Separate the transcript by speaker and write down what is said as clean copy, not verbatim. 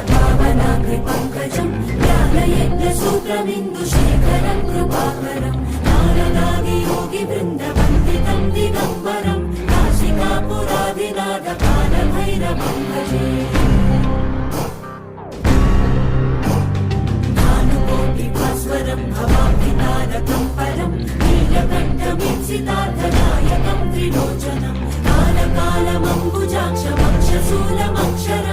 Speaker 1: पावनाग्रिपङ्कजं ज्ञानयज्ञसूत्रमिन्दुशेखरं कृपाकरं नारदादियोगिवृन्दवन्दितं दिगम्बरं काशिकापुरादिनाथकालभैरवं भजे भानुकोटिभास्वरं भवाब्धितारकं परं नीलकण्ठमीप्सितार्थदायकं त्रिलोचनं कालकालमम्बुजाक्षमक्षशूलमक्षर